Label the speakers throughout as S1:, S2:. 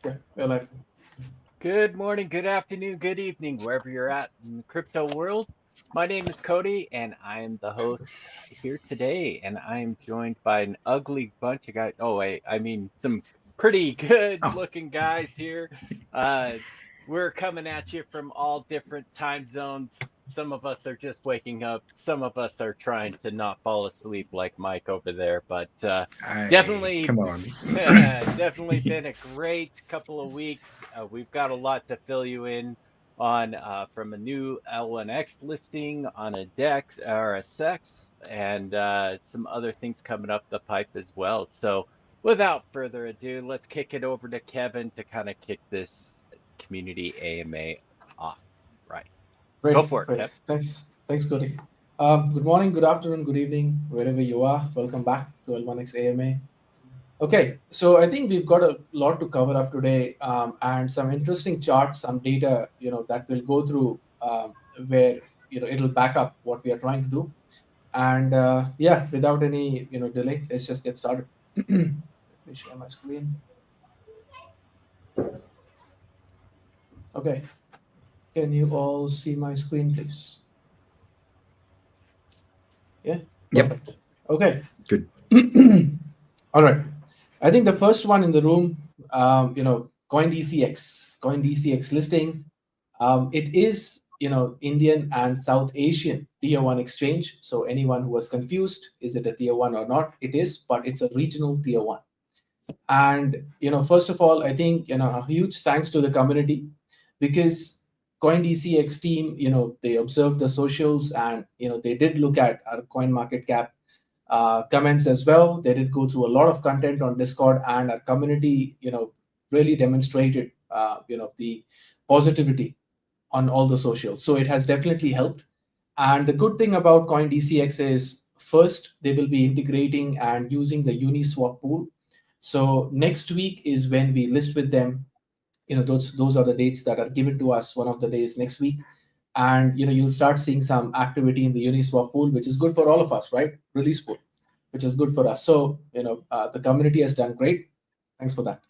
S1: Okay, well, I,
S2: Good morning, good afternoon, good evening, wherever you're at in the crypto world. My name is Cody, and I am the host here today. And I am joined by an ugly bunch of guys. Oh, wait, I mean, some pretty good
S1: oh,
S2: looking guys here. Uh, we're coming at you from all different time zones. Some of us are just waking up, some of us are trying to not fall asleep, like Mike over there. But
S1: come
S2: definitely
S1: on.
S2: definitely been a great couple of weeks. We've got a lot to fill you in on from a new L1X listing on a DEX or a SEX and some other things coming up the pipe as well. So without further ado, let's kick it over to Kevin to kind of kick this community AMA off. Right. Go
S1: Great,
S2: for it,
S1: great.
S2: Kev.
S1: Thanks, Cody. Good morning, good afternoon, good evening, wherever you are. Welcome back to L1X AMA. Okay, so I think we've got a lot to cover up today, and some interesting charts, some data, that we'll go through, where it'll back up what we are trying to do. And yeah, without any delay, let's just get started. Let me share my screen. Okay, can you all see my screen, please? Yeah,
S3: Yep.
S1: perfect. Okay.
S3: Good.
S1: All right. I think the first one in the room, CoinDCX listing. It is, Indian and South Asian tier one exchange. So anyone who was confused, is it a tier one or not? It is, but it's a regional tier one. And first of all, I think a huge thanks to the community, because CoinDCX team, they observed the socials, and they did look at our coin market cap comments as well. They did go through a lot of content on Discord, and our community, really demonstrated, the positivity on all the socials. So it has definitely helped. And the good thing about CoinDCX is, first, they will be integrating and using the Uniswap pool. So next week is when we list with them. Those are the dates that are given to us. One of the days next week, and you'll start seeing some activity in the Uniswap pool, which is good for all of us, right? Release pool, which is good for us. So the community has done great. Thanks for that.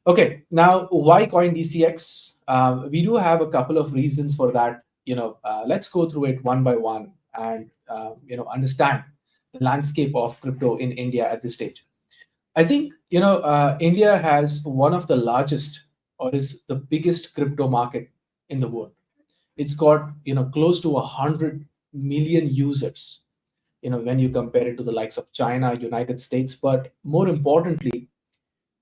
S1: Okay, now why CoinDCX? We do have a couple of reasons for that. Let's go through it one by one, and understand the landscape of crypto in India at this stage. I think India has one of the largest, or is the biggest, crypto market in the world. It's got close to 100 million users. When you compare it to the likes of China, United States, but more importantly,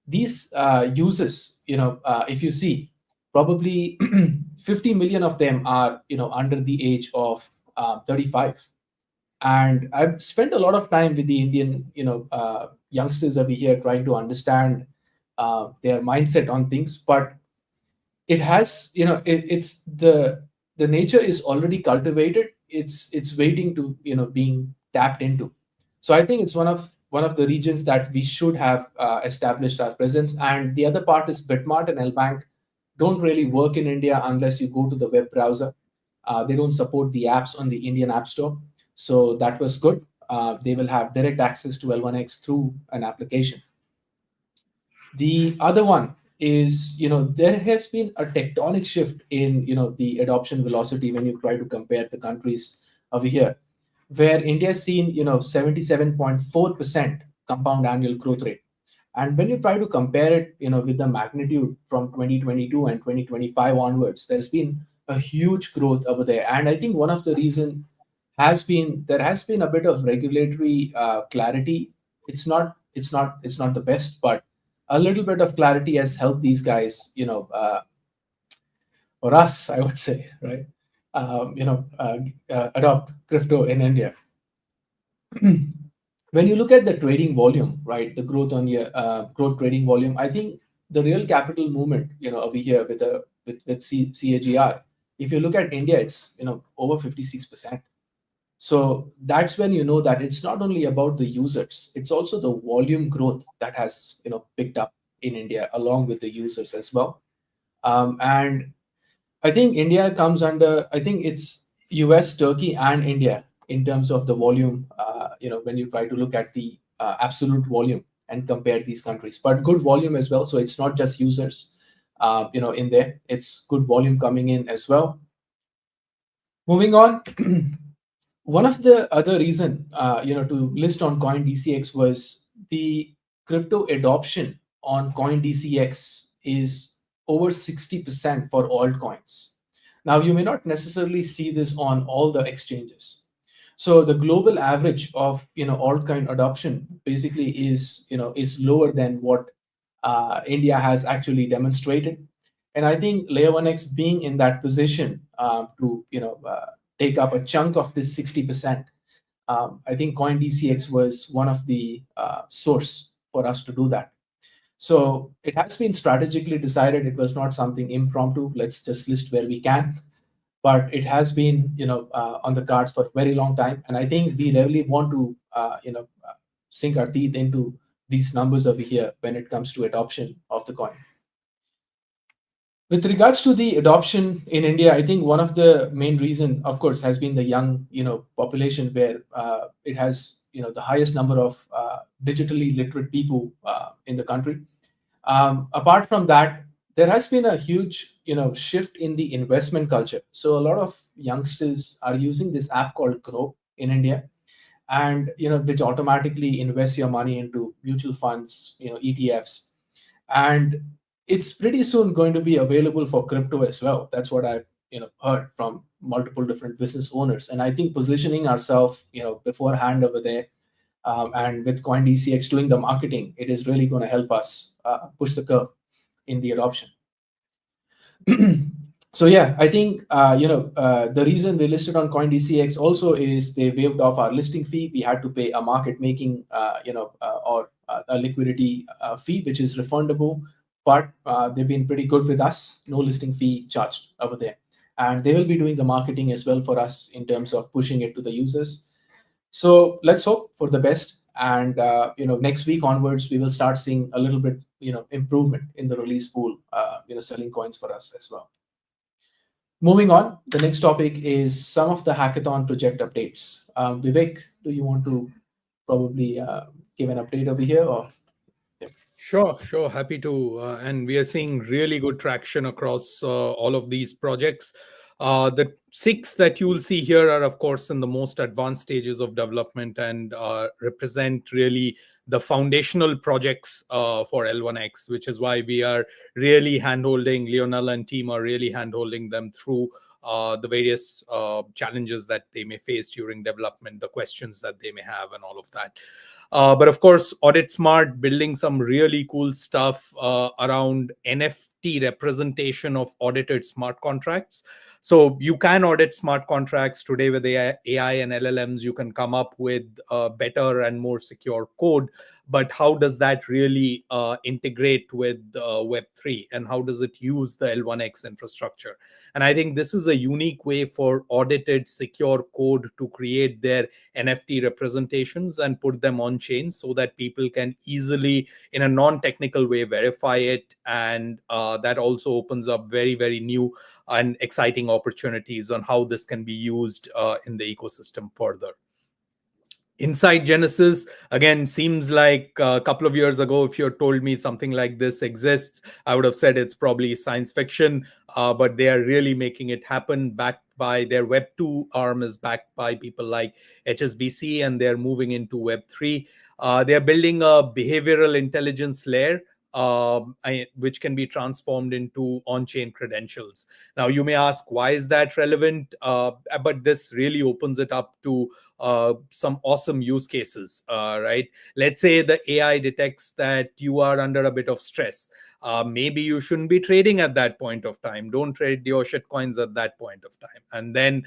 S1: these users, if you see, probably 50 million of them are under the age of 35. And I've spent a lot of time with the Indian youngsters over here, trying to understand their mindset on things. But it has, it's the nature is already cultivated. It's waiting to being tapped into. So I think it's one of the regions that we should have established our presence. And the other part is Bitmart and Lbank don't really work in India unless you go to the web browser. They don't support the apps on the Indian App Store. So that was good. They will have direct access to L1X through an application. The other one is, there has been a tectonic shift in, the adoption velocity when you try to compare the countries over here, where India has seen, 77.4% compound annual growth rate. And when you try to compare it, with the magnitude from 2022 and 2025 onwards, there's been a huge growth over there. And I think one of the reason has been, there has been a bit of regulatory clarity. It's not the best, but a little bit of clarity has helped these guys, or us, I would say, right? Adopt crypto in India. When you look at the trading volume, right, the growth trading volume, I think the real capital movement, over here with CAGR, if you look at India, it's over 56%. So that's when you know that it's not only about the users, it's also the volume growth that has picked up in India along with the users as well. And I think India comes under, I think it's US, Turkey, and India in terms of the volume. When you try to look at the absolute volume and compare these countries. But good volume as well, so it's not just users, in there. It's good volume coming in as well. Moving on, one of the other reason to list on CoinDCX was the crypto adoption on CoinDCX is over 60% for altcoins. Now you may not necessarily see this on all the exchanges. So the global average of altcoin adoption basically is lower than what India has actually demonstrated, and I think Layer 1x being in that position to take up a chunk of this 60%, I think CoinDCX was one of the source for us to do that. So it has been strategically decided. It was not something impromptu. Let's just list where we can, but it has been on the cards for a very long time, and I think we really want to sink our teeth into these numbers over here when it comes to adoption of the coin. With regards to the adoption in India, I think one of the main reason, of course, has been the young, population, where it has, the highest number of digitally literate people in the country. Apart from that, there has been a huge, shift in the investment culture. So a lot of youngsters are using this app called Grow in India, and which automatically invests your money into mutual funds, ETFs, and it's pretty soon going to be available for crypto as well. That's what I've heard from multiple different business owners, and I think positioning ourselves beforehand over there, and with CoinDCX doing the marketing, it is really going to help us push the curve in the adoption. So yeah, I think the reason we listed on CoinDCX also is they waived off our listing fee. We had to pay a market making or a liquidity fee, which is refundable, but they've been pretty good with us. No listing fee charged over there, and they will be doing the marketing as well for us in terms of pushing it to the users. So let's hope for the best, and next week onwards we will start seeing a little bit improvement in the release pool, selling coins for us as well. Moving on, the next topic is some of the hackathon project updates. Vivek, do you want to probably give an update over here, or? Yeah.
S3: Sure, sure. Happy to. And we are seeing really good traction across all of these projects. The six that you will see here are, of course, in the most advanced stages of development and represent really the foundational projects for L1X, which is why we are really handholding, Lionel and team are really handholding them through the various challenges that they may face during development, the questions that they may have, and all of that. But of course, Audit Smart building some really cool stuff around NFT representation of audited smart contracts. So you can audit smart contracts today with AI and LLMs. You can come up with better and more secure code. But how does that really integrate with Web3, and how does it use the L1X infrastructure? And I think this is a unique way for audited secure code to create their NFT representations and put them on chain so that people can easily, in a non-technical way, verify it. And that also opens up very, very new and exciting opportunities on how this can be used in the ecosystem further. Inside Genesis, again, seems like a couple of years ago, if you had told me something like this exists, I would have said it's probably science fiction, but they are really making it happen, backed by their Web 2 arm is backed by people like HSBC, and they're moving into Web 3. They're building a behavioral intelligence layer, which can be transformed into on-chain credentials. Now, you may ask, why is that relevant? But this really opens it up to some awesome use cases, right? Let's say the AI detects that you are under a bit of stress. Maybe you shouldn't be trading at that point of time. Don't trade your shit coins at that point of time. And then,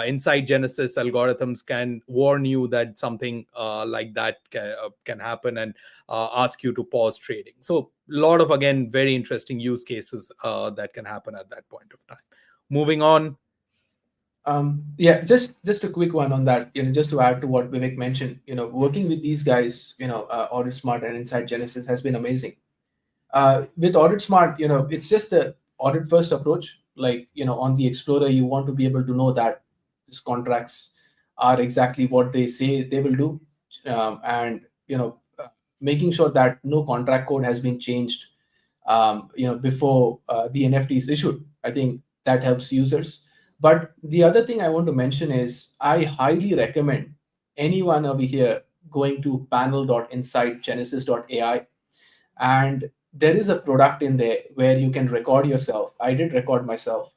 S3: inside Genesis, algorithms can warn you that something like that can happen, and ask you to pause trading. So a lot of, again, very interesting use cases that can happen at that point of time. Moving on.
S1: Yeah, just a quick one on that. Just to add to what Vivek mentioned, working with these guys, Audit Smart and Inside Genesis has been amazing. With Audit Smart, it's just the audit first approach. Like, on the Explorer, you want to be able to know that these contracts are exactly what they say they will do, and making sure that no contract code has been changed, before the NFT is issued. I think that helps users. But the other thing I want to mention is I highly recommend anyone over here going to panel.insightgenesis.ai, and there is a product in there where you can record yourself. I did record myself,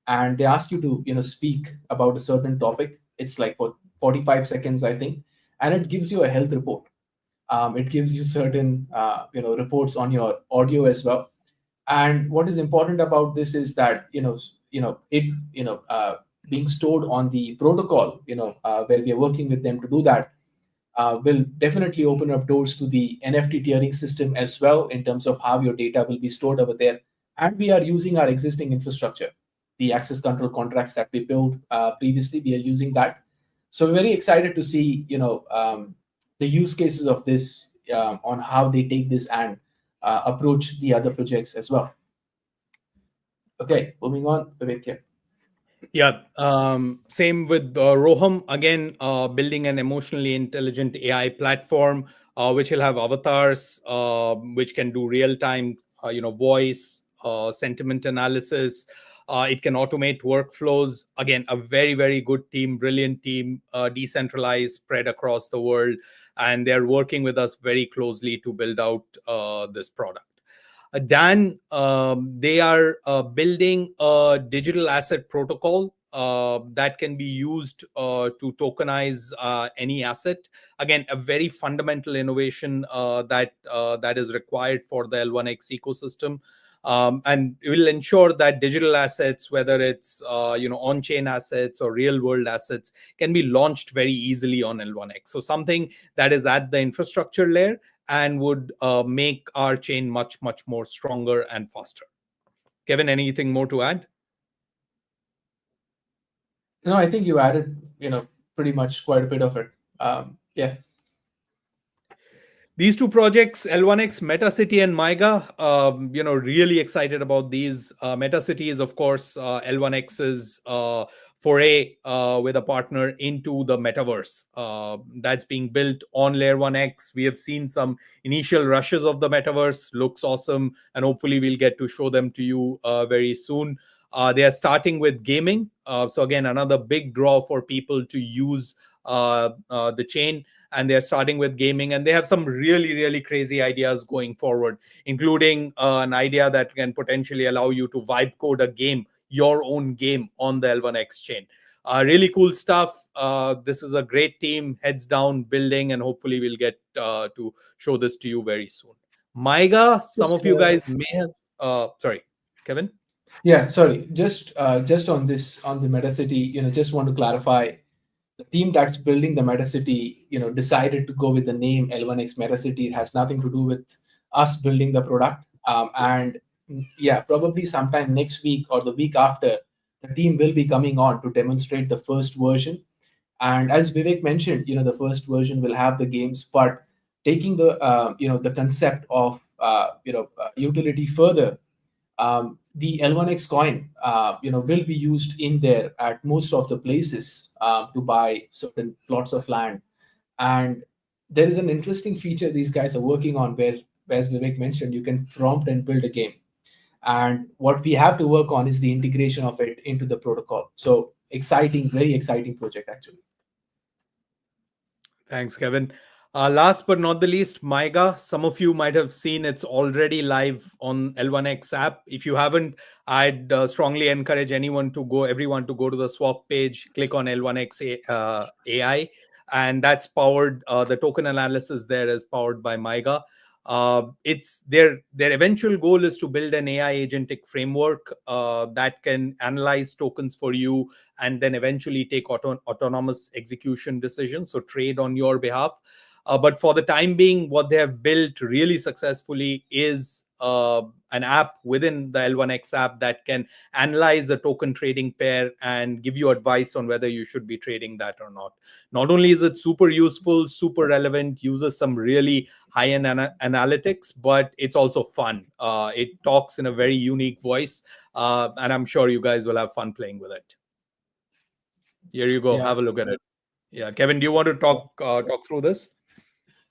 S1: and they ask you to speak about a certain topic. It's like for 45 seconds, I think, and it gives you a health report. It gives you certain reports on your audio as well. And what is important about this is that it being stored on the protocol, where we are working with them to do that, will definitely open up doors to the NFT tiering system as well, in terms of how your data will be stored over there. And we are using our existing infrastructure, the access control contracts that we built previously. We are using that, so we're very excited to see the use cases of this, on how they take this and approach the other projects as well. Okay, moving on, Vivek. Yeah.
S3: Yeah, same with Roham. Again, building an emotionally intelligent AI platform, which will have avatars, which can do real time, voice, sentiment analysis. It can automate workflows. Again, a very, very good team, brilliant team, decentralized, spread across the world. And they're working with us very closely to build out this product. Dan, they are building a digital asset protocol that can be used to tokenize any asset. Again, a very fundamental innovation that is required for the L1X ecosystem. And it will ensure that digital assets, whether it's on-chain assets or real-world assets, can be launched very easily on L1X. So something that is at the infrastructure layer and would make our chain much, much more stronger and faster. Kevin, anything more to add?
S1: No, I think you added, pretty much quite a bit of it. Yeah.
S3: These two projects, L1X, MetaCity, and Maiga, really excited about these. MetaCity is, of course, L1X's foray with a partner into the metaverse that's being built on Layer 1X. We have seen some initial rushes of the metaverse, looks awesome, and hopefully we'll get to show them to you very soon. They are starting with gaming. So again, another big draw for people to use the chain. And they're starting with gaming, and they have some really, really crazy ideas going forward, including an idea that can potentially allow you to vibe code a game, your own game, on the L1X chain. Really cool stuff. This is a great team, heads down, building, and hopefully we'll get to show this to you very soon. Maiga, some
S1: Just
S3: of you guys may have... sorry, Kevin?
S1: yeah, sorry. Just on this, on the MetaCity, just want to clarify, the team that's building the MetaCity, decided to go with the name L1X MetaCity. It has nothing to do with us building the product.
S3: Yes.
S1: And yeah, probably sometime next week or the week after, the team will be coming on to demonstrate the first version. And as Vivek mentioned, the first version will have the games, but taking the concept of utility further, the L1X coin, will be used in there at most of the places to buy certain plots of land. And there is an interesting feature these guys are working on where, as Vivek mentioned, you can prompt and build a game. And what we have to work on is the integration of it into the protocol. So exciting, very exciting project, actually.
S3: Thanks, Kevin. Last but not the least, Maiga. Some of you might have seen it's already live on L1X app. If you haven't, I'd strongly encourage everyone to go to the swap page, click on L1X AI, and that's powered. The token analysis there is powered by Maiga. It's their eventual goal is to build an AI agentic framework that can analyze tokens for you and then eventually take autonomous execution decisions, so trade on your behalf. But for the time being, what they have built really successfully is an app within the L1X app that can analyze a token trading pair and give you advice on whether you should be trading that or not. Not only is it super useful, super relevant, uses some really high-end analytics, but it's also fun. It talks in a very unique voice, and I'm sure you guys will have fun playing with it. Here you go.
S1: Yeah.
S3: Have a look at it. Yeah, Kevin, do you want to talk through this?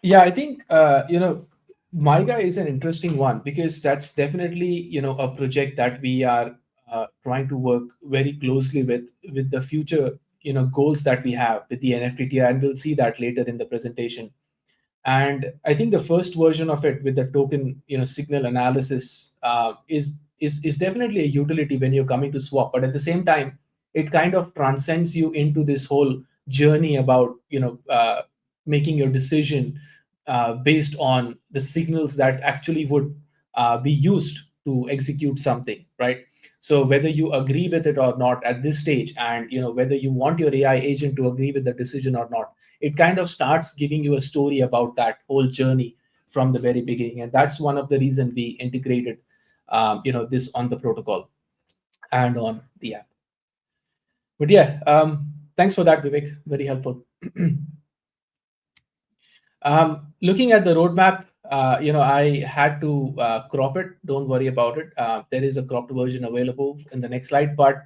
S1: Yeah, I think Maiga is an interesting one because that's definitely a project that we are trying to work very closely with the future goals that we have with the NFT, and we'll see that later in the presentation. And I think the first version of it with the token signal analysis is definitely a utility when you're coming to swap, but at the same time it kind of transcends you into this whole journey about making your decision based on the signals that actually would be used to execute something, right? So whether you agree with it or not at this stage, and whether you want your AI agent to agree with the decision or not, it kind of starts giving you a story about that whole journey from the very beginning, and that's one of the reason we integrated this on the protocol and on the app. But yeah, thanks for that, Vivek, very helpful. Looking at the roadmap, I had to crop it. Don't worry about it. There is a cropped version available in the next slide. But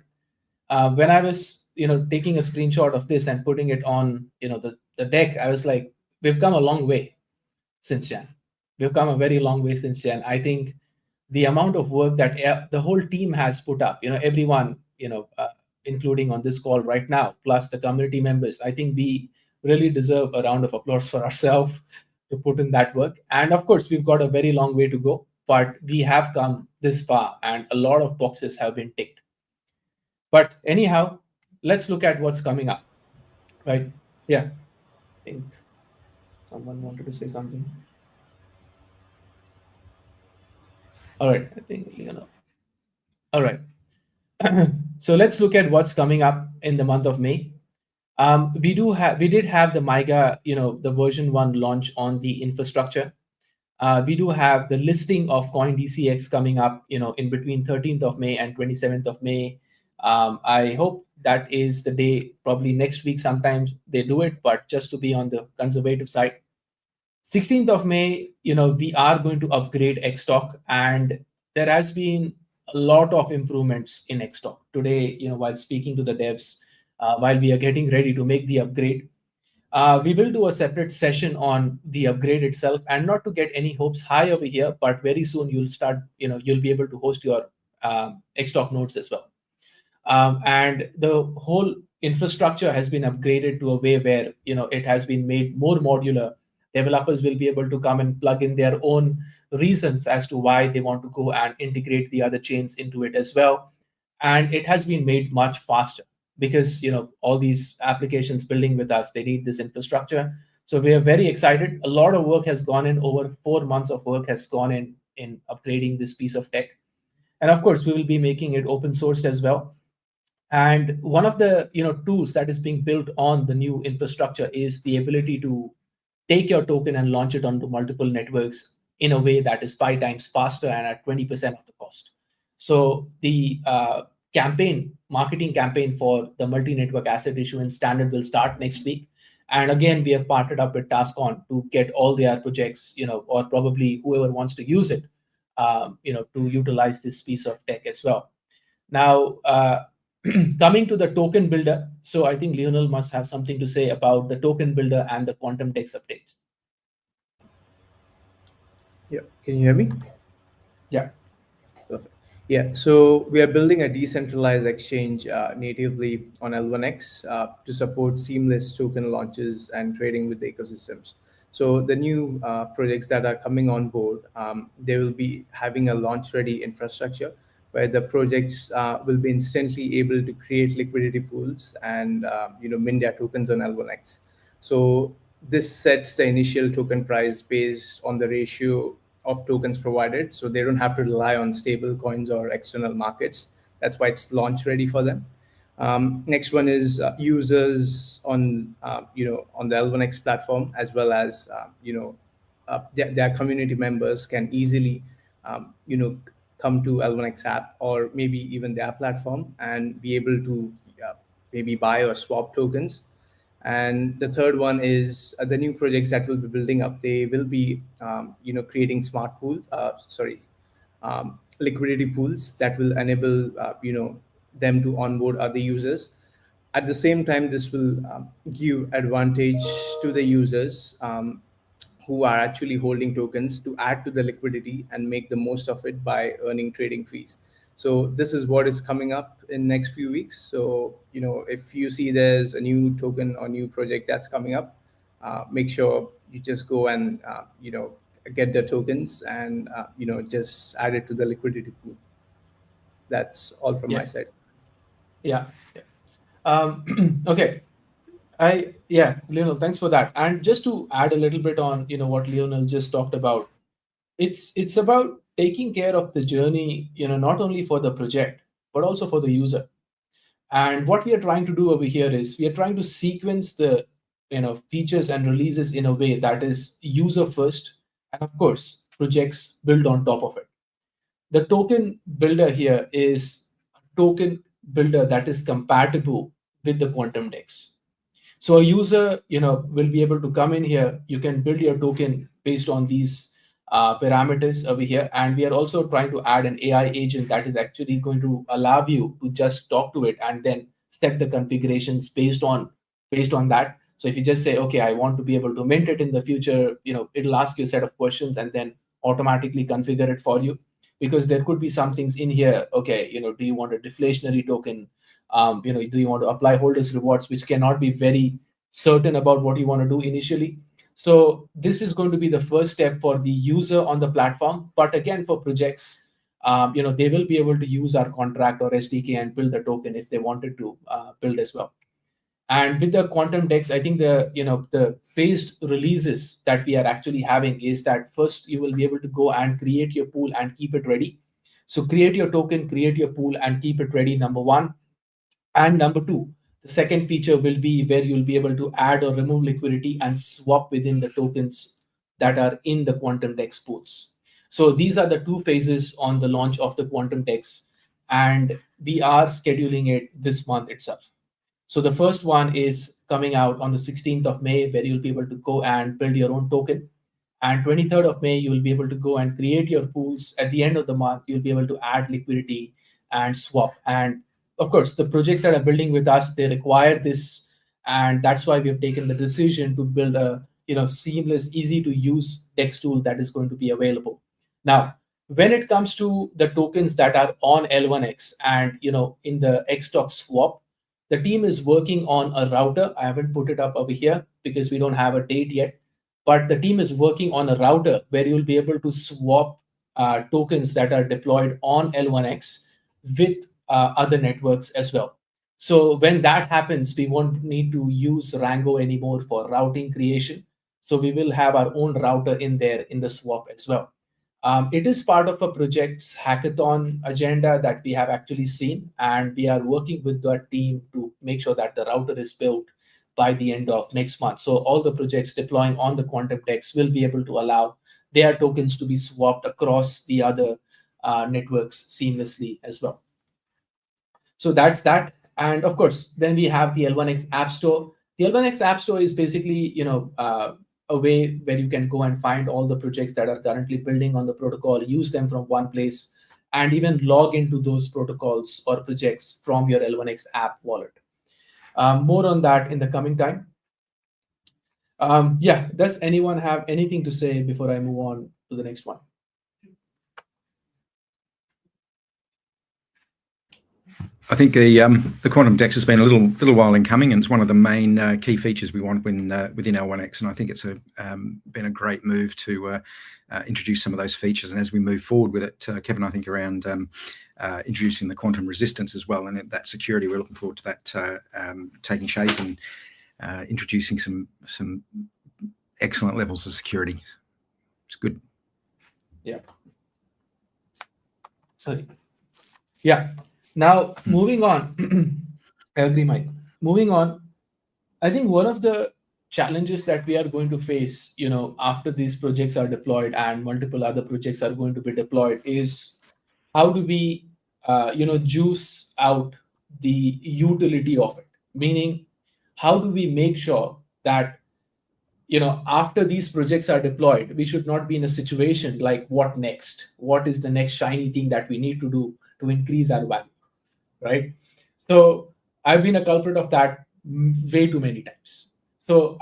S1: when I was, taking a screenshot of this and putting it on, the deck, I was like, we've come a long way since Jan. We've come a very long way since Jan. I think the amount of work that the whole team has put up, everyone, including on this call right now, plus the community members, I think we really deserve a round of applause for ourselves to put in that work. And of course, we've got a very long way to go, but we have come this far and a lot of boxes have been ticked. But anyhow, let's look at what's coming up, right? Yeah, I think someone wanted to say something. All right, I think all right. So let's look at what's coming up in the month of May. We did have the MIGA, the version one launch on the infrastructure. We do have the listing of CoinDCX coming up, in between 13th of May and 27th of May. I hope that is the day, probably next week. Sometimes they do it, but just to be on the conservative side. 16th of May, we are going to upgrade Xtalk, and there has been a lot of improvements in Xtalk. Today, while speaking to the devs, while we are getting ready to make the upgrade, we will do a separate session on the upgrade itself, and not to get any hopes high over here, but very soon you'll be able to host your Xtalk nodes as well. And the whole infrastructure has been upgraded to a way where it has been made more modular. Developers will be able to come and plug in their own reasons as to why they want to go and integrate the other chains into it as well. And it has been made much faster because all these applications building with us, they need this infrastructure. So we are very excited. A lot of work has gone in. Over 4 months of work has gone in upgrading this piece of tech, and of course we will be making it open sourced as well. And one of the tools that is being built on the new infrastructure is the ability to take your token and launch it onto multiple networks in a way that is 5 times faster and at 20% of the cost. So the marketing campaign for the multi-network asset issuance standard will start next week. And again, we have partnered up with TaskOn to get all their projects, or probably whoever wants to use it, to utilize this piece of tech as well. Now, coming to the token builder, so I think Lionel must have something to say about the token builder and the quantum text updates.
S4: Yeah, can you hear me?
S1: Yeah.
S4: Perfect. Yeah, so we are building a decentralized exchange natively on L1X to support seamless token launches and trading with the ecosystems. So the new projects that are coming on board, they will be having a launch-ready infrastructure where the projects will be instantly able to create liquidity pools and mint their tokens on L1X. So this sets the initial token price based on the ratio of tokens provided, so they don't have to rely on stable coins or external markets. That's why it's launch ready for them. Next one is users on on the L1X platform, as well as their community members can easily come to L1X app or maybe even their platform and be able to maybe buy or swap tokens. And the third one is the new projects that will be building up. They will be creating liquidity pools that will enable them to onboard other users. At the same time, this will give advantage to the users who are actually holding tokens to add to the liquidity and make the most of it by earning trading fees. So this is what is coming up in next few weeks. So, if you see there's a new token or new project that's coming up, make sure you just go and, get the tokens and, just add it to the liquidity pool. That's all from my
S1: Yeah,
S4: side.
S1: yeah, yeah. Okay. Lionel, thanks for that. And just to add a little bit on, what Lionel just talked about, it's about taking care of the journey, not only for the project but also for the user. And what we are trying to do over here is we are trying to sequence the features and releases in a way that is user first, and of course projects build on top of it. The token builder here is a token builder that is compatible with the quantum dex. So a user, will be able to come in here. You can build your token based on these parameters over here, and we are also trying to add an AI agent that is actually going to allow you to just talk to it and then set the configurations based on that. So if you just say, okay, I want to be able to mint it in the future, it'll ask you a set of questions and then automatically configure it for you. Because there could be some things in here. Okay, do you want a deflationary token? Do you want to apply holders rewards, which cannot be very certain about what you want to do initially. So this is going to be the first step for the user on the platform. But again, for projects, they will be able to use our contract or SDK and build the token if they wanted to build as well. And with the quantum dex, I think the phased releases that we are actually having is that first you will be able to go and create your pool and keep it ready. So create your token, create your pool, and keep it ready, number one. And number two, the second feature will be where you'll be able to add or remove liquidity and swap within the tokens that are in the quantum dex pools. So these are the two phases on the launch of the quantum dex, and we are scheduling it this month itself. So the first one is coming out on the 16th of May, where you'll be able to go and build your own token. And 23rd of May, you'll be able to go and create your pools. At the end of the month, you'll be able to add liquidity and swap. And of course, the projects that are building with us, they require this, and that's why we have taken the decision to build a seamless, easy to use DEX tool that is going to be available. Now, when it comes to the tokens that are on L1X and in the XTOC swap, the team is working on a router. I haven't put it up over here because we don't have a date yet, but the team is working on a router where you'll be able to swap tokens that are deployed on L1X with other networks as well. So when that happens, we won't need to use Rango anymore for routing creation. So we will have our own router in there in the swap as well. It is part of a project's hackathon agenda that we have actually seen, and we are working with that team to make sure that the router is built by the end of next month. So all the projects deploying on the quantum dex will be able to allow their tokens to be swapped across the other networks seamlessly as well. So that's that. And of course, then we have the L1X App Store. The L1X App Store is basically, a way where you can go and find all the projects that are currently building on the protocol, use them from one place, and even log into those protocols or projects from your L1X app wallet. More on that in the coming time. Yeah, does anyone have anything to say before I move on to the next one?
S5: I think the quantum dex has been a little while in coming, and it's one of the main key features we want within L1X. And I think it's been a great move to introduce some of those features. And as we move forward with it, Kevin, I think around introducing the quantum resistance as well, and that security, we're looking forward to that taking shape and introducing some excellent levels of security. It's good.
S1: Yeah. Sorry. Yeah. Now, moving on, I agree, Mike. Moving on, I think one of the challenges that we are going to face, after these projects are deployed and multiple other projects are going to be deployed is how do we, juice out the utility of it? Meaning, how do we make sure that after these projects are deployed, we should not be in a situation like what next? What is the next shiny thing that we need to do to increase our value? Right? So I've been a culprit of that way too many times. So,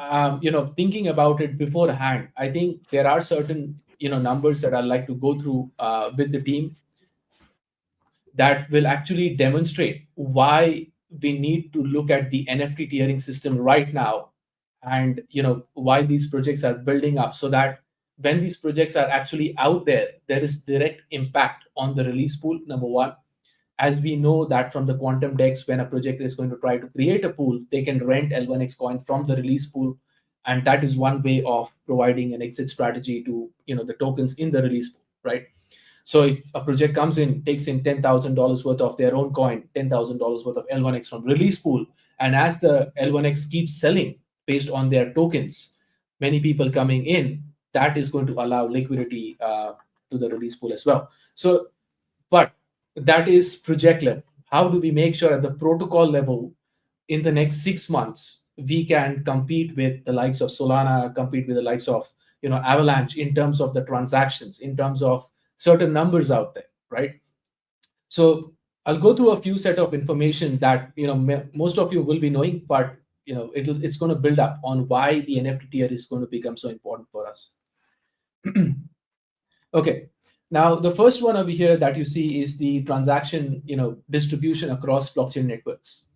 S1: thinking about it beforehand, I think there are certain, numbers that I'd like to go through with the team that will actually demonstrate why we need to look at the NFT tiering system right now, and why these projects are building up, so that when these projects are actually out there, there is direct impact on the release pool. Number one, as we know that from the quantum decks, when a project is going to try to create a pool, they can rent L1X coin from the release pool, and that is one way of providing an exit strategy to the tokens in the release pool, right? So if a project comes in, takes in $10,000 worth of their own coin, $10,000 worth of L1X from release pool, and as the L1X keeps selling based on their tokens, many people coming in, that is going to allow liquidity to the release pool as well. So, but that is project level. How do we make sure at the protocol level in the next 6 months we can compete with the likes of Solana, compete with the likes of Avalanche in terms of the transactions, in terms of certain numbers out there, right? So I'll go through a few set of information that most of you will be knowing, but it's going to build up on why the NFT tier is going to become so important for us. Okay, now the first one over here that you see is the transaction distribution across blockchain networks.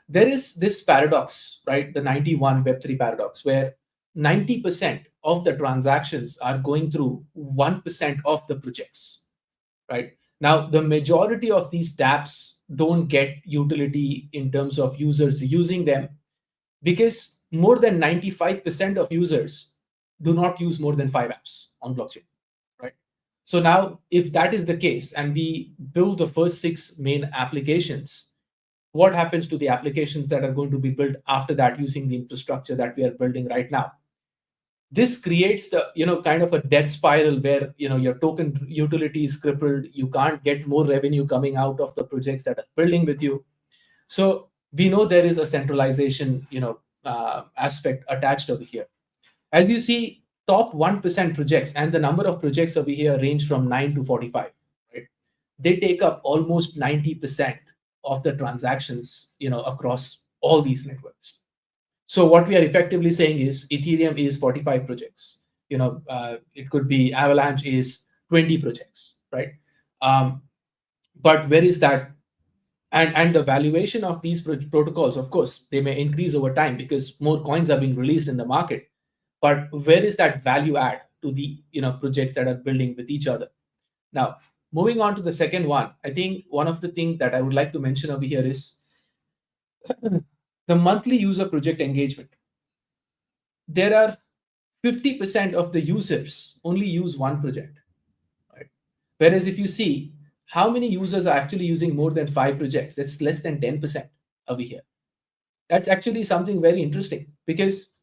S1: There is this paradox, right? The 91 Web3 paradox, where 90% of the transactions are going through 1% of the projects, right? Now, the majority of these dApps don't get utility in terms of users using them, because more than 95% of users do not use more than 5 apps on blockchain, right? So now, if that is the case, and we build the first 6 main applications, what happens to the applications that are going to be built after that using the infrastructure that we are building right now? This creates the kind of a death spiral where your token utility is crippled. You can't get more revenue coming out of the projects that are building with you. So we know there is a centralization aspect attached over here. As you see, top 1% projects, and the number of projects over here range from 9 to 45, right? They take up almost 90% of the transactions across all these networks. So what we are effectively saying is Ethereum is 45 projects. It could be Avalanche is 20 projects, right? But where is that? And the valuation of these protocols, of course, they may increase over time because more coins are being released in the market. But where is that value add to the projects that are building with each other? Now, moving on to the second one, I think one of the things that I would like to mention over here is the monthly user project engagement. There are 50% of the users only use one project, right? Whereas if you see how many users are actually using more than 5 projects, that's less than 10% over here. That's actually something very interesting, because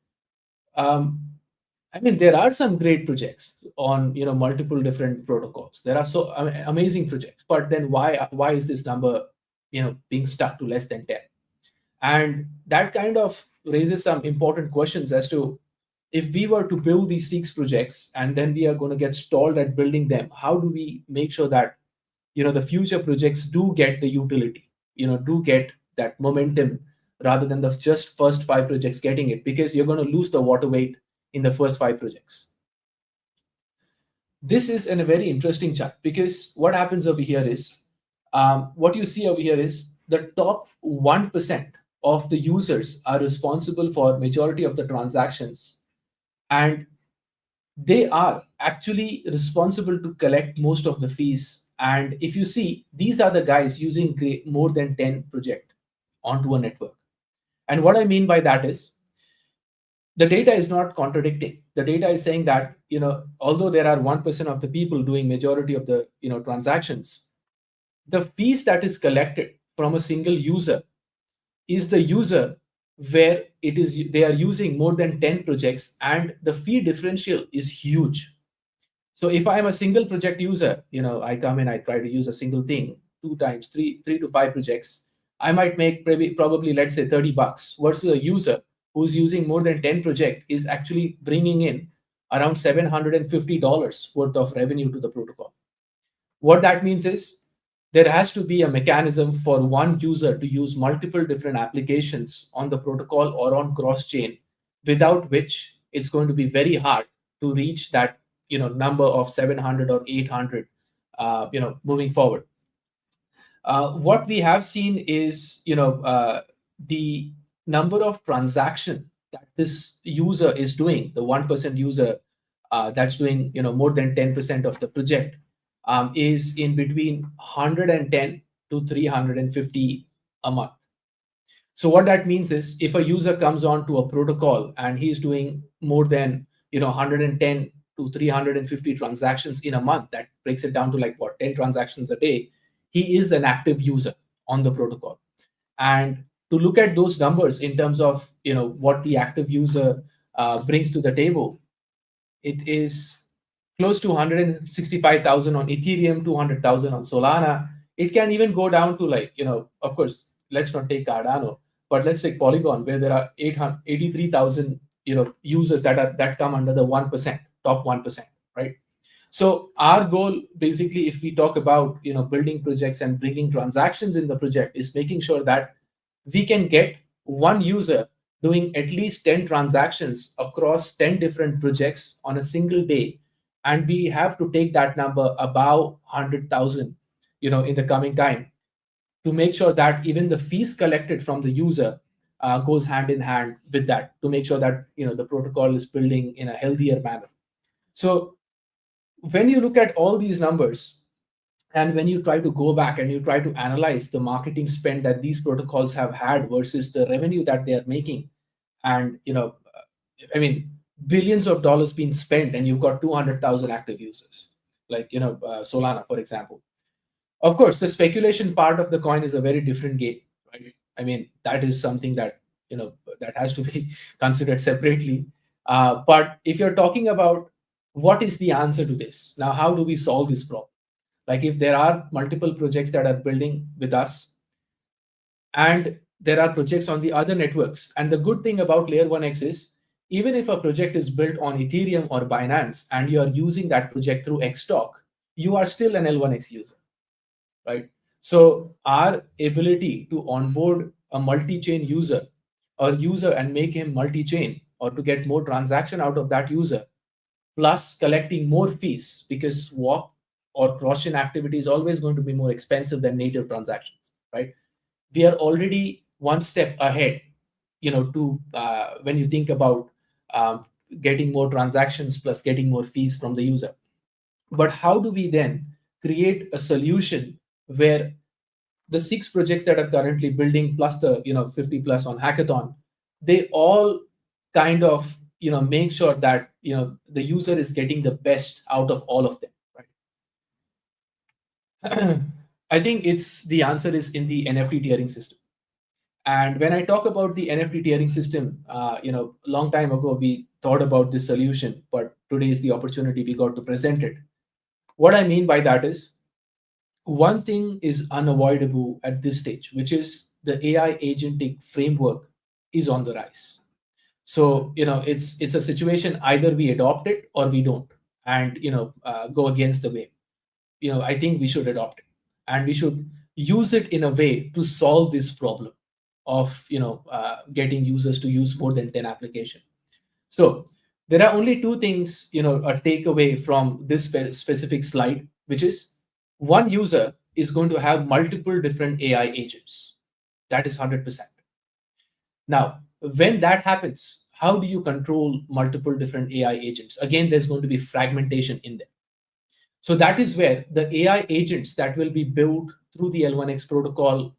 S1: there are some great projects on multiple different protocols. There are so amazing projects, but then why is this number being stuck to less than 10? And that kind of raises some important questions as to, if we were to build these 6 projects and then we are going to get stalled at building them, how do we make sure that the future projects do get the utility, do get that momentum, rather than the just first 5 projects getting it, because you're going to lose the water weight in the first 5 projects. This is a very interesting chart, because what happens over here is, what you see over here is the top 1% of the users are responsible for majority of the transactions, and they are actually responsible to collect most of the fees. And if you see, these are the guys using more than 10 project onto a network. And what I mean by that is, the data is not contradicting. The data is saying that although there are 1% of the people doing majority of the transactions, the fees that is collected from a single user is the user where they are using more than 10 projects, and the fee differential is huge. So if I am a single project user, I come in, I try to use a single thing 2 times, 3 to 5 projects, I might make probably let's say $30, versus a user who's using more than 10 projects is actually bringing in around $750 worth of revenue to the protocol. What that means is, there has to be a mechanism for one user to use multiple different applications on the protocol or on cross chain, without which it's going to be very hard to reach that number of 700 or 800 moving forward. What we have seen is the number of transaction that this user is doing, the 1% user that's doing more than 10% of the project, is in between 110 to 350 a month. So what that means is, if a user comes on to a protocol and he's doing more than 110 to 350 transactions in a month, that breaks it down to like what, 10 transactions a day. He is an active user on the protocol. And to look at those numbers in terms of what the active user brings to the table, it is close to 165,000 on Ethereum, 200,000 on Solana. It can even go down to like, of course, let's not take Cardano, but let's take Polygon, where there are 83,000 users that come under the 1%, top 1%, right? So our goal, basically, if we talk about building projects and bringing transactions in the project, is making sure that we can get one user doing at least 10 transactions across 10 different projects on a single day, and we have to take that number above 100,000 in the coming time, to make sure that even the fees collected from the user goes hand in hand with that, to make sure that the protocol is building in a healthier manner. So when you look at all these numbers, and when you try to go back and you try to analyze the marketing spend that these protocols have had versus the revenue that they are making, and I mean, billions of dollars being spent, and you've got 200,000 active users, like Solana, for example. Of course, the speculation part of the coin is a very different game, right? I mean, that is something that that has to be considered separately. But if you're talking about what is the answer to this, now how do we solve this problem? Like, if there are multiple projects that are building with us, and there are projects on the other networks, and the good thing about Layer 1x is, even if a project is built on Ethereum or Binance and you are using that project through Xtalk, you are still an L1x user, right? So our ability to onboard a multi-chain user or user and make him multi-chain, or to get more transaction out of that user, plus collecting more fees, because swap or cross-chain activity is always going to be more expensive than native transactions, right? We are already one step ahead, to when you think about getting more transactions plus getting more fees from the user. But how do we then create a solution where the 6 projects that are currently building, plus the 50 plus on Hackathon, they all kind of make sure that the user is getting the best out of all of them, right? I think the answer is in the NFT tiering system. And when I talk about the NFT tiering system, a long time ago we thought about this solution, but today is the opportunity we got to present it. What I mean by that is, one thing is unavoidable at this stage, which is the AI agentic framework is on the rise. So it's a situation, either we adopt it or we don't, and go against the wave. I think we should adopt it, and we should use it in a way to solve this problem of getting users to use more than 10 applications. So there are only 2 things a takeaway from this specific slide, which is, one user is going to have multiple different AI agents. That is 100%. Now, when that happens, how do you control multiple different AI agents? Again, there's going to be fragmentation in there. So that is where the AI agents that will be built through the L1x protocol,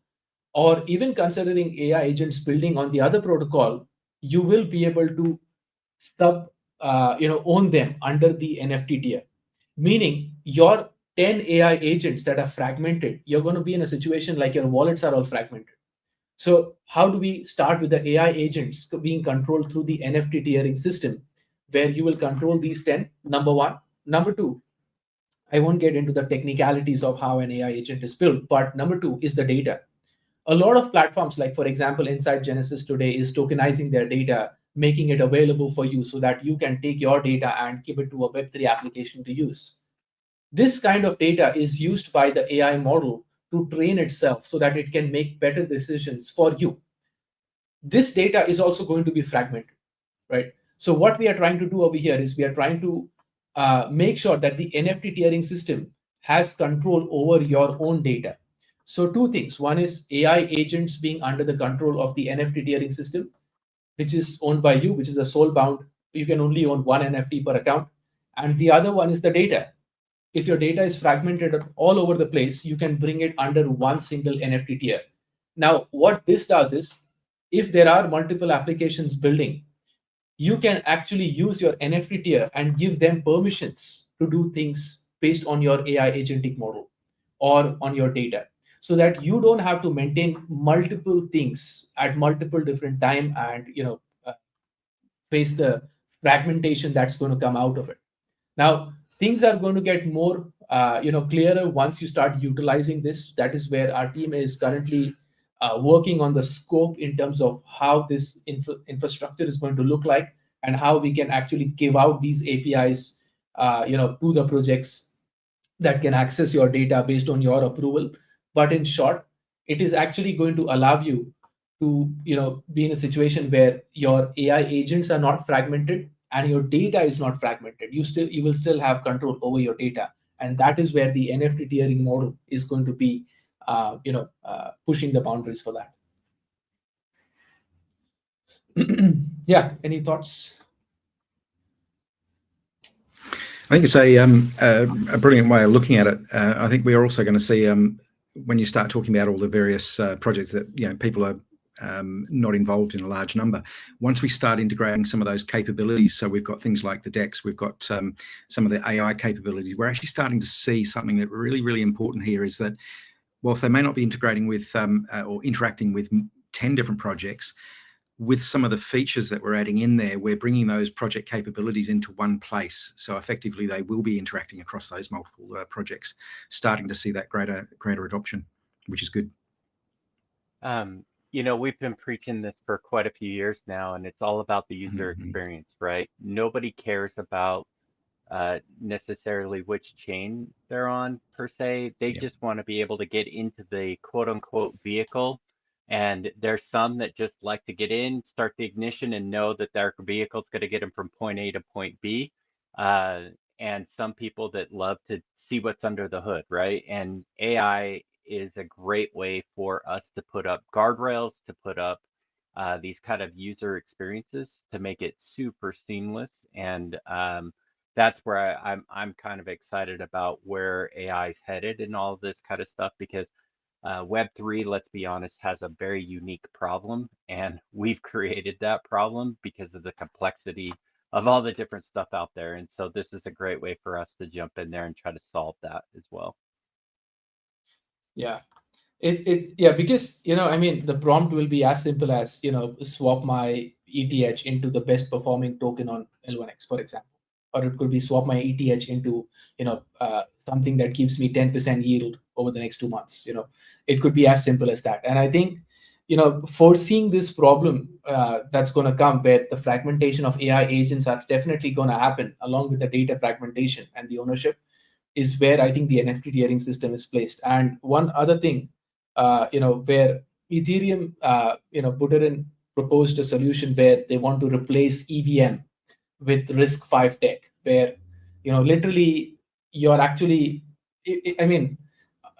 S1: or even considering AI agents building on the other protocol, you will be able to own them under the NFT tier. Meaning, your 10 AI agents that are fragmented, you're going to be in a situation like your wallets are all fragmented. So how do we start with the AI agents being controlled through the NFT tiering system, where you will control these 10, number one. Number two, I won't get into the technicalities of how an AI agent is built, but number 2 is the data. A lot of platforms, like for example, Inside Genesis today, is tokenizing their data, making it available for you so that you can take your data and give it to a Web3 application to use. This kind of data is used by the AI model to train itself so that it can make better decisions for you. This data is also going to be fragmented. right? So what we are trying to do over here is we are trying to make sure that the NFT tiering system has control over your own data. So two things. One is AI agents being under the control of the NFT tiering system, which is owned by you, which is a soul bound. You can only own one NFT per account. And the other one is the data. If your data is fragmented all over the place, you can bring it under one single NFT tier. Now, what this does is, if there are multiple applications building, you can actually use your NFT tier and give them permissions to do things based on your AI agentic model or on your data, so that you don't have to maintain multiple things at multiple different time and face the fragmentation that's going to come out of it. Now, things are going to get more clearer once you start utilizing this. That is where our team is currently working on the scope in terms of how this infrastructure is going to look like, and how we can actually give out these APIs to the projects that can access your data based on your approval. But in short, it is actually going to allow you to be in a situation where your AI agents are not fragmented and your data is not fragmented. You will still have control over your data, and that is where the NFT tiering model is going to be pushing the boundaries for that. Yeah, any thoughts?
S5: I think it's a brilliant way of looking at it. I think we are also going to see when you start talking about all the various projects that people are not involved in a large number. Once we start integrating some of those capabilities, so we've got things like the DEX, we've got some of the AI capabilities. We're actually starting to see something that really important here is that whilst they may not be integrating with or interacting with 10 different projects, with some of the features that we're adding in there, we're bringing those project capabilities into one place. So effectively, they will be interacting across those multiple projects, starting to see that greater adoption, which is good.
S2: We've been preaching this for quite a few years now, and it's all about the user experience, right? Nobody cares about necessarily which chain they're on per se. They just want to be able to get into the quote unquote vehicle. And there's some that just like to get in, start the ignition, and know that their vehicle's going to get them from point A to point B. And some people that love to see what's under the hood, right? And AI is a great way for us to put up guardrails, to put up these kind of user experiences to make it super seamless. And that's where I'm kind of excited about where AI is headed and all of this kind of stuff, because Web3, let's be honest, has a very unique problem, and we've created that problem because of the complexity of all the different stuff out there. And so this is a great way for us to jump in there and try to solve that as well.
S1: Yeah. Because the prompt will be as simple as swap my ETH into the best performing token on L1X, for example, or it could be swap my ETH into something that gives me 10% yield over the next 2 months. It could be as simple as that. And I think foreseeing this problem that's going to come, where the fragmentation of AI agents are definitely going to happen along with the data fragmentation and the ownership, is where I think the NFT tiering system is placed. And one other thing, where Ethereum, Buterin proposed a solution where they want to replace EVM with RISC-V tech, where literally you're actually,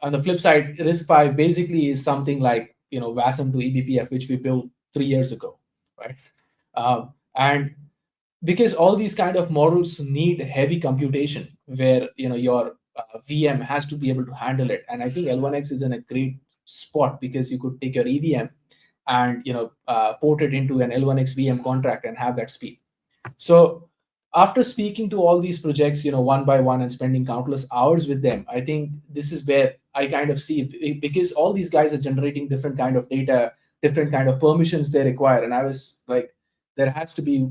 S1: on the flip side, RISC-V basically is something like WASM to eBPF, which we built 3 years ago, right? And because all these kind of models need heavy computation, where your VM has to be able to handle it. And I think L1X is in a great spot, because you could take your EVM and port it into an L1X VM contract and have that speed. So after speaking to all these projects one by one and spending countless hours with them, I think this is where I kind of see, because all these guys are generating different kind of data, different kind of permissions they require, and I was like, there has to be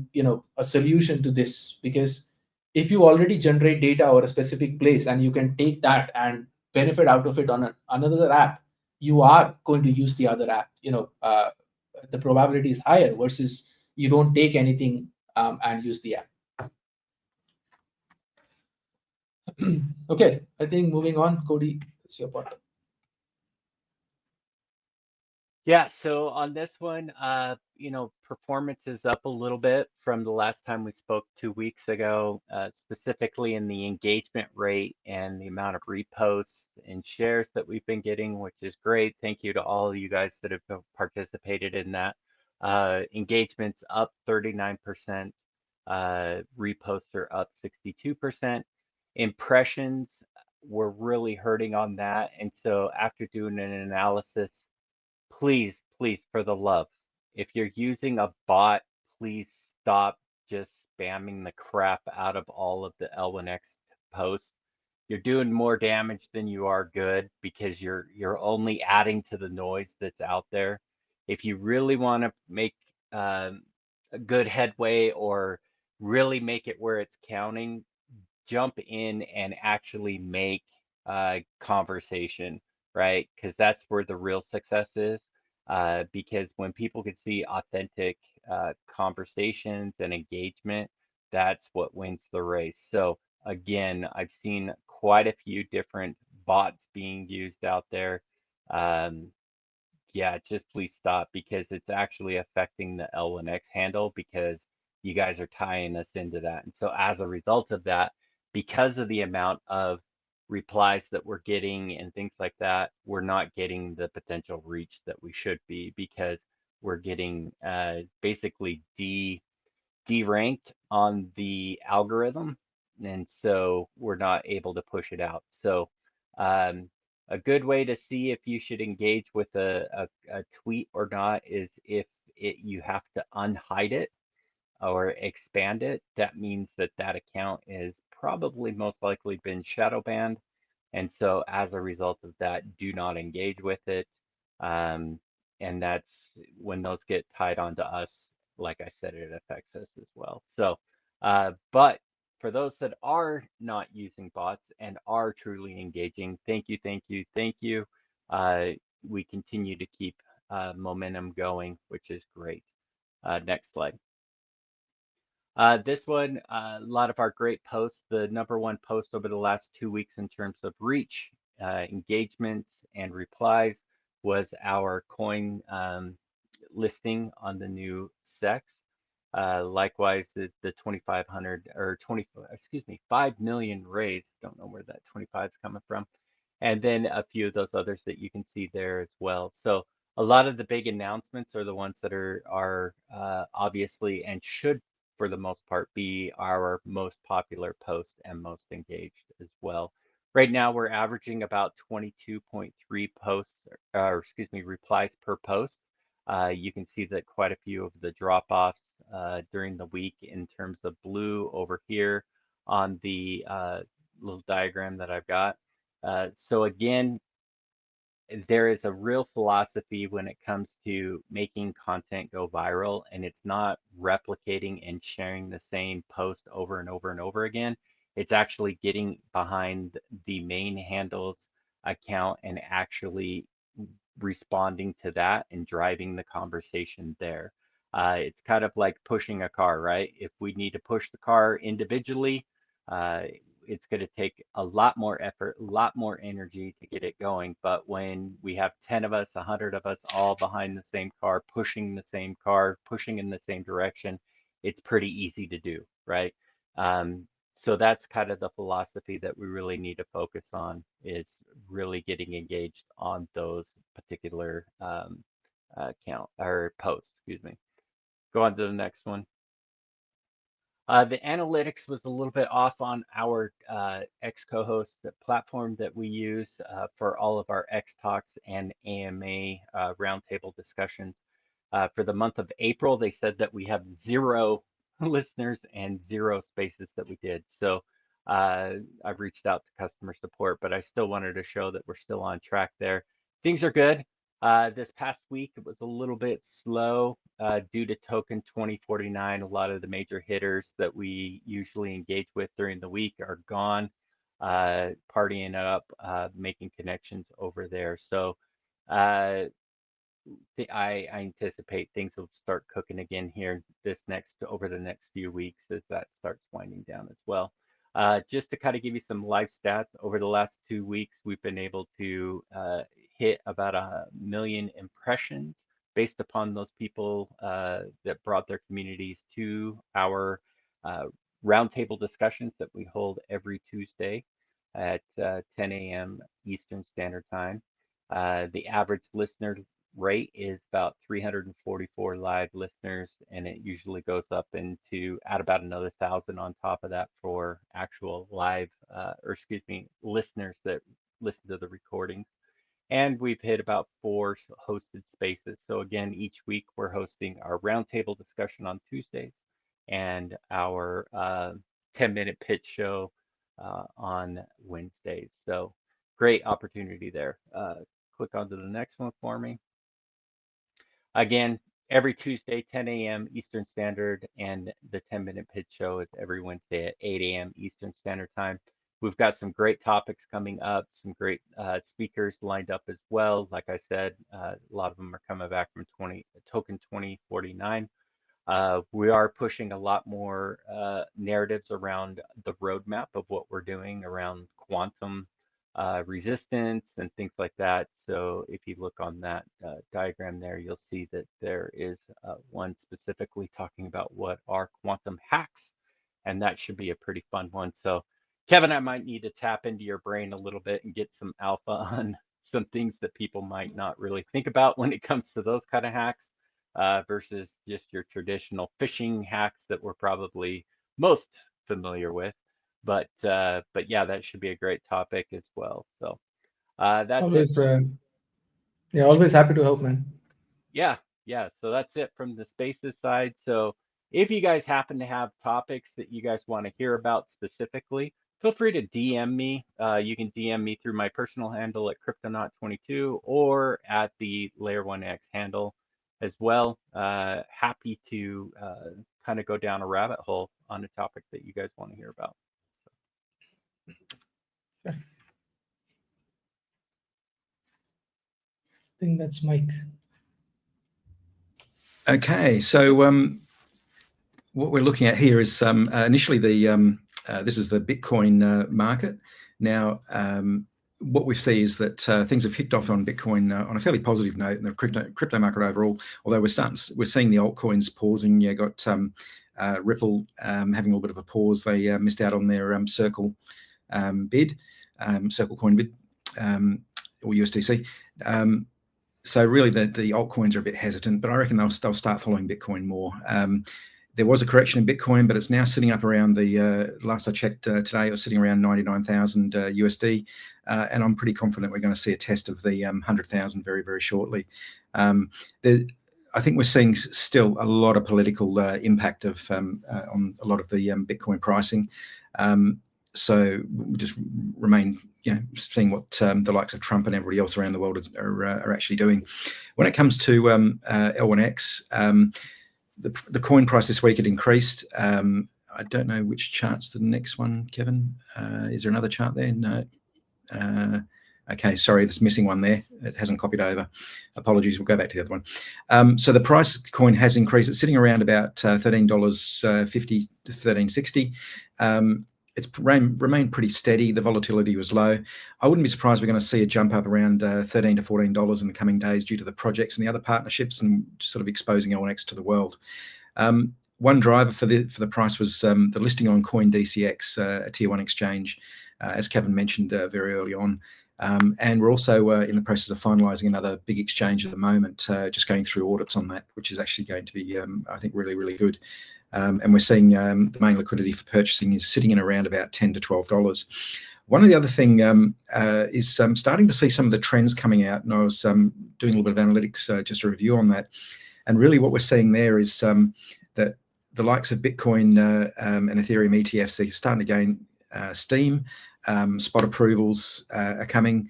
S1: a solution to this. Because if you already generate data or a specific place and you can take that and benefit out of it on another app, you are going to use the other app. The probability is higher versus you don't take anything and use the app. Okay, I think moving on, Cody, it's your part.
S2: Yeah, so on this one, performance is up a little bit from the last time we spoke 2 weeks ago, specifically in the engagement rate and the amount of reposts and shares that we've been getting, which is great. Thank you to all of you guys that have participated in that. Engagement's up 39%, reposts are up 62%. Impressions, were really hurting on that. And so after doing an analysis, please, please, for the love, if you're using a bot, please stop just spamming the crap out of all of the L1X posts. You're doing more damage than you are good because you're only adding to the noise that's out there. If you really want to make a good headway or really make it where it's counting, jump in and actually make conversation, right? Because that's where the real success is. Because when people can see authentic conversations and engagement, that's what wins the race. So again, I've seen quite a few different bots being used out there. Um, yeah, just please stop because it's actually affecting the L1X handle because you guys are tying us into that. And so as a result of that, because of the amount of replies that we're getting and things like that, we're not getting the potential reach that we should be because we're getting basically deranked on the algorithm, and so we're not able to push it out. So a good way to see if you should engage with a tweet or not is if you have to unhide it or expand it. That means that that account is probably most likely been shadow banned. And so as a result of that, do not engage with it. Um, and that's when those get tied onto us, like I said, it affects us as well. So, but for those that are not using bots and are truly engaging, thank you, thank you, thank you. Uh, we continue to keep momentum going, which is great. Next slide. This one, a lot of our great posts, the #1 post over the last 2 weeks in terms of reach, engagements, and replies was our coin listing on the new SEX. Likewise, the 2,500 or 20, excuse me, 5 million raised. Don't know where that 25 is coming from. And then a few of those others that you can see there as well. So a lot of the big announcements are the ones that are obviously and should for the most part, be our most popular post and most engaged as well. Right now, we're averaging about 22.3 posts, or excuse me, replies per post. You can see that quite a few of the drop-offs during the week in terms of blue over here on the little diagram that I've got. So again, there is a real philosophy when it comes to making content go viral, and it's not replicating and sharing the same post over and over and over again. It's actually getting behind the main handles account and actually responding to that and driving the conversation there. It's kind of like pushing a car, right? If we need to push the car individually, uh, it's going to take a lot more effort, a lot more energy to get it going. But when we have 10 of us, 100 of us all behind the same car, pushing the same car, pushing in the same direction, it's pretty easy to do, right? So that's kind of the philosophy that we really need to focus on is really getting engaged on those particular account or posts, excuse me. Go on to the next one. The analytics was a little bit off on our X co-host platform that we use for all of our X Talks and AMA roundtable discussions. For the month of April, they said that we have 0 listeners and 0 spaces that we did. So I've reached out to customer support, but I still wanted to show that we're still on track there. Things are good. This past week, it was a little bit slow due to Token 2049. A lot of the major hitters that we usually engage with during the week are gone, partying up, making connections over there. So I anticipate things will start cooking again here over the next few weeks as that starts winding down as well. Just to kind of give you some live stats, over the last 2 weeks, we've been able to hit about 1 million impressions based upon those people that brought their communities to our roundtable discussions that we hold every Tuesday at 10 a.m. Eastern Standard Time. The average listener rate is about 344 live listeners, and it usually goes up into at about another 1,000 on top of that for actual live, listeners that listen to the recordings. And we've hit about 4 hosted spaces. So again, each week we're hosting our roundtable discussion on Tuesdays and our 10-minute pitch show on Wednesdays. So great opportunity there. Click on to the next one for me. Again, every Tuesday, 10 a.m. Eastern Standard, and the 10-minute pitch show is every Wednesday at 8 a.m. Eastern Standard Time. We've got some great topics coming up, some great speakers lined up as well. Like I said, a lot of them are coming back from Token 2049. We are pushing a lot more narratives around the roadmap of what we're doing around quantum resistance and things like that. So if you look on that diagram there, you'll see that there is one specifically talking about what are quantum hacks, and that should be a pretty fun one. So Kevin, I might need to tap into your brain a little bit and get some alpha on some things that people might not really think about when it comes to those kind of hacks versus just your traditional phishing hacks that we're probably most familiar with. But yeah, that should be a great topic as well. So that's
S6: always,
S2: it.
S6: Yeah, always happy to help, man.
S2: Yeah. So that's it from the spaces side. So if you guys happen to have topics that you guys want to hear about specifically, feel free to DM me. You can DM me through my personal handle at Cryptonaut22 or at the Layer 1X handle as well. Happy to kind of go down a rabbit hole on a topic that you guys want to hear about.
S6: I think that's Mike.
S5: Okay, so what we're looking at here is initially this is the Bitcoin market. Now, what we see is that things have kicked off on Bitcoin on a fairly positive note in the crypto market overall. Although we're seeing the altcoins pausing. You got Ripple having a little bit of a pause. They missed out on their Circle bid, Circle coin bid, or USDC. So really, the altcoins are a bit hesitant, but I reckon they'll start following Bitcoin more. There was a correction in Bitcoin, but it's now sitting up around the last I checked today, it was sitting around 99,000 USD, and I'm pretty confident we're going to see a test of the 100,000 very, very shortly. I think we're seeing still a lot of political impact of on a lot of the Bitcoin pricing. So we'll just remain, seeing what the likes of Trump and everybody else around the world are actually doing. When it comes to L1X, the coin price this week had increased. I don't know which chart's the next one, Kevin. Is there another chart there? No. Okay, sorry, there's missing one there. It hasn't copied over. Apologies, we'll go back to the other one. So the price of coin has increased. It's sitting around about $13.50 to $13.60. It's remained pretty steady. The volatility was low. I wouldn't be surprised we're going to see a jump up around $13 to $14 in the coming days due to the projects and the other partnerships and sort of exposing L1X to the world. One driver for the price was the listing on CoinDCX, a tier 1 exchange, as Kevin mentioned very early on. And we're also in the process of finalising another big exchange at the moment, just going through audits on that, which is actually going to be, I think, really, really good. And we're seeing the main liquidity for purchasing is sitting in around about $10 to $12. One of the other thing is starting to see some of the trends coming out, and I was doing a little bit of analytics, just a review on that. And really what we're seeing there is that the likes of Bitcoin and Ethereum ETFs, they're starting to gain steam. Spot approvals are coming,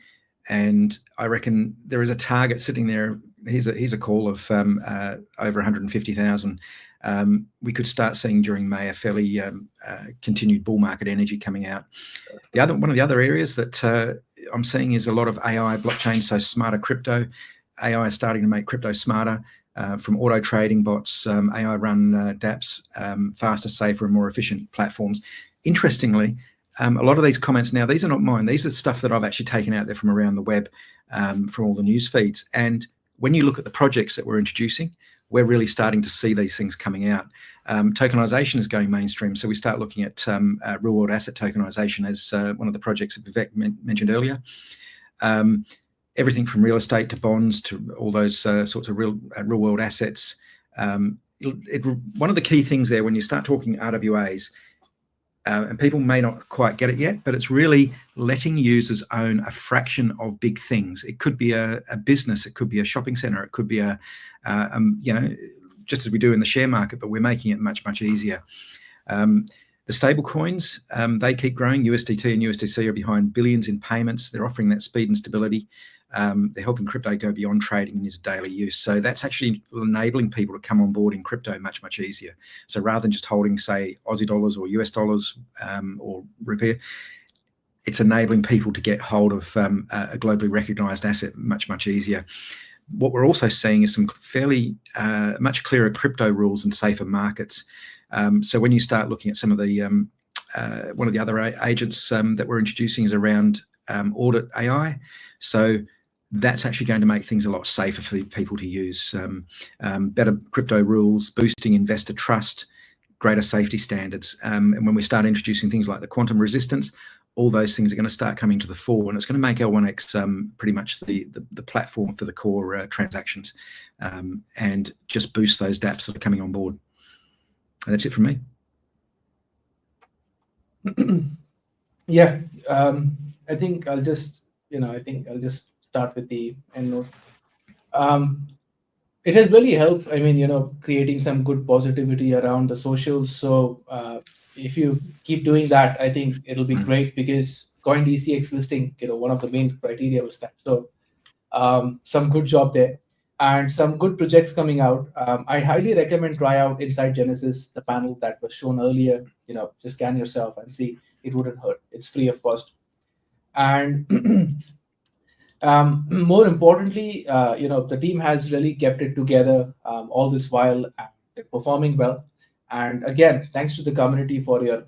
S5: and I reckon there is a target sitting there. Here's a call of over 150,000. We could start seeing during May a fairly continued bull market energy coming out. One of the other areas that I'm seeing is a lot of AI blockchain, so smarter crypto. AI is starting to make crypto smarter from auto trading bots, AI run dApps, faster, safer, and more efficient platforms. Interestingly, a lot of these comments now, these are not mine. These are stuff that I've actually taken out there from around the web, from all the news feeds. And when you look at the projects that we're introducing, we're really starting to see these things coming out. Tokenization is going mainstream. So we start looking at real world asset tokenization as one of the projects that Vivek mentioned earlier. Everything from real estate to bonds to all those sorts of real world assets. One of the key things there when you start talking RWAs, and people may not quite get it yet, but it's really letting users own a fraction of big things. It could be a business, it could be a shopping center, it could be just as we do in the share market, but we're making it much, much easier. The stable coins, they keep growing. USDT and USDC are behind billions in payments. They're offering that speed and stability. They're helping crypto go beyond trading and into daily use. So that's actually enabling people to come on board in crypto much, much easier. So rather than just holding, say, Aussie dollars or US dollars or rupee, it's enabling people to get hold of a globally recognized asset much, much easier. What we're also seeing is some fairly much clearer crypto rules and safer markets. So when you start looking at some of the one of the other agents that we're introducing is around Audit AI. So that's actually going to make things a lot safer for people to use. Better crypto rules, boosting investor trust, greater safety standards. And when we start introducing things like the quantum resistance, all those things are going to start coming to the fore, and it's going to make L1X pretty much the platform for the core transactions, and just boost those dApps that are coming on board. And that's it from me.
S1: Yeah, I think I'll just start with the end note. It has really helped. I mean, creating some good positivity around the socials. So if you keep doing that, I think it'll be great, because CoinDCX listing, one of the main criteria was that. So some good job there, and some good projects coming out. I highly recommend try out Inside Genesis, the panel that was shown earlier. Just scan yourself and see. It wouldn't hurt. It's free of cost. And more importantly, the team has really kept it together all this while, and they're performing well. And again, thanks to the community for your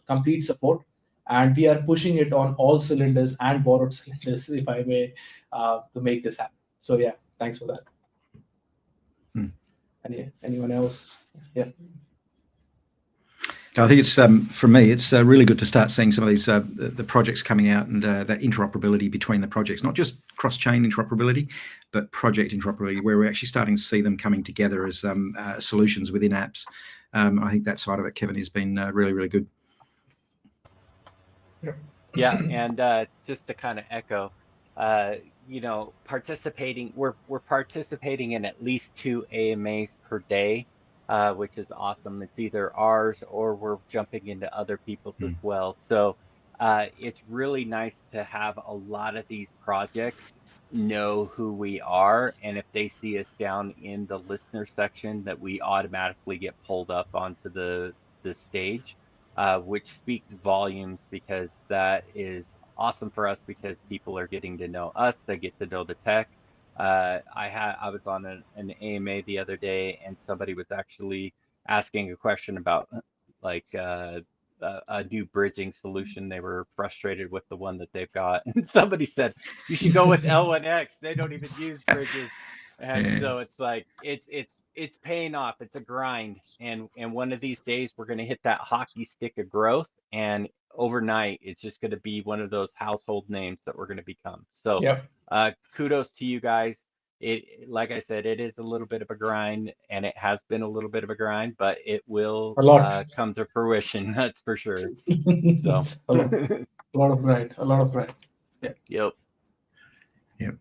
S1: complete support. And we are pushing it on all cylinders and borrowed cylinders, if I may, to make this happen. So yeah, thanks for that. Anyone else? Yeah.
S5: I think it's for me, it's really good to start seeing some of these the projects coming out, and that interoperability between the projects, not just cross-chain interoperability, but project interoperability, where we're actually starting to see them coming together as solutions within apps. I think that side of it, Kevin, has been really, really good.
S2: Yeah, and just to kind of echo, participating, we're participating in at least 2 AMAs per day. Which is awesome. It's either ours or we're jumping into other people's as well. So it's really nice to have a lot of these projects know who we are, and if they see us down in the listener section, that we automatically get pulled up onto the stage, which speaks volumes, because that is awesome for us, because people are getting to know us, they get to know the tech. I was on an AMA the other day, and somebody was actually asking a question about like a new bridging solution. They were frustrated with the one that they've got, and somebody said, "You should go with L1X. They don't even use bridges." And so it's like it's paying off. It's a grind, and one of these days we're going to hit that hockey stick of growth, and overnight it's just going to be one of those household names that we're going to become. So
S1: Yep.
S2: Kudos to you guys. Like I said, it is a little bit of a grind, and it has been a little bit of a grind, but it will come to fruition. That's for sure. So
S1: a lot of grind. Yeah.
S2: Yep.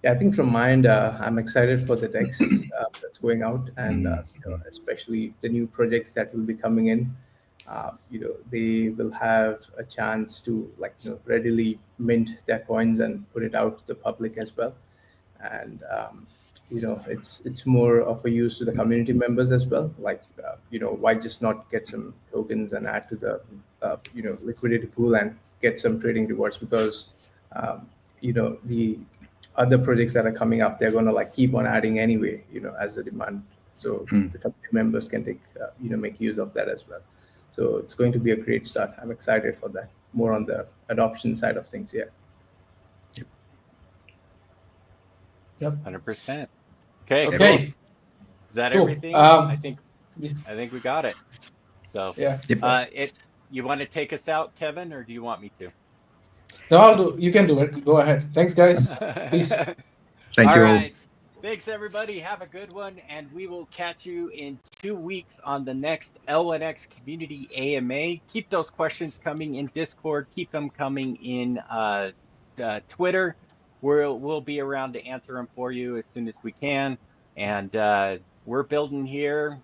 S4: Yeah, I think from my end, I'm excited for the decks that's going out, and especially the new projects that will be coming in. They will have a chance to readily mint their coins and put it out to the public as well. And it's more of a use to the community members as well. Why just not get some tokens and add to the liquidity pool and get some trading rewards, because the other projects that are coming up, they're going to keep on adding anyway, as the demand. So the community members can take make use of that as well. So it's going to be a great start. I'm excited for that. More on the adoption side of things. Yeah.
S6: Yep.
S2: 100%. Okay. Cool.
S6: Okay.
S2: Is that
S6: Cool.
S2: everything? I think we got it. So
S6: Yeah.
S2: you want to take us out, Kevin, or do you want me to?
S6: No, I'll do. You can do it. Go ahead. Thanks, guys. Peace.
S5: Thank you all.
S2: All right. Thanks, everybody. Have a good one, and we will catch you in 2 weeks on the next LNX Community AMA. Keep those questions coming in Discord. Keep them coming in Twitter. We'll be around to answer them for you as soon as we can. And we're building here.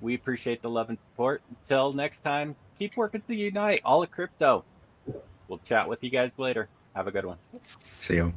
S2: We appreciate the love and support. Until next time, keep working to unite all of crypto. We'll chat with you guys later. Have a good one.
S5: See you all.